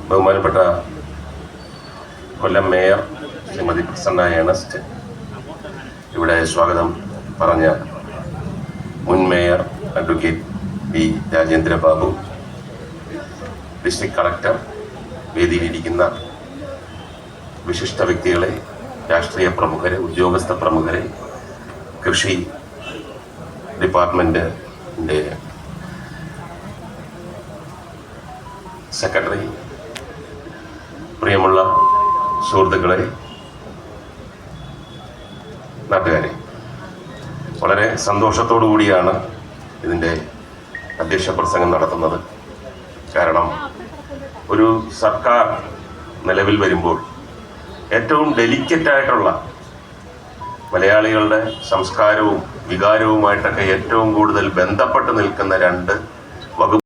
ബഹുമാനപ്പെട്ട Kollam mayor Shrimati Prasanna Ernest, ഇവിടെ സ്വാഗതം പറഞ്ഞ മുൻ mayor advocate P Rajendra Babu, district collector, വേദിയിലിരിക്കുന്ന വിശിഷ്ട വ്യക്തികളെ, രാഷ്ട്രീയ പ്രമുഖരെ, ഉദ്യോഗസ്ഥ പ്രമുഖരെ, കൃഷി ഡിപ്പാർട്ട്മെൻറ്റിൻ്റെ സെക്രട്ടറി, പ്രിയമുള്ള സുഹൃത്തുക്കളെ, നാട്ടുകാരെ, വളരെ സന്തോഷത്തോടു കൂടിയാണ് ഇതിൻ്റെ അധ്യക്ഷ പ്രസംഗം നടത്തുന്നത്. കാരണം ഒരു സർക്കാർ നിലവിൽ വരുമ്പോൾ ഏറ്റവും ഡെലിക്കറ്റായിട്ടുള്ള മലയാളികളുടെ സംസ്കാരവും വികാരവുമായിട്ടൊക്കെ ഏറ്റവും കൂടുതൽ ബന്ധപ്പെട്ട് നിൽക്കുന്ന രണ്ട്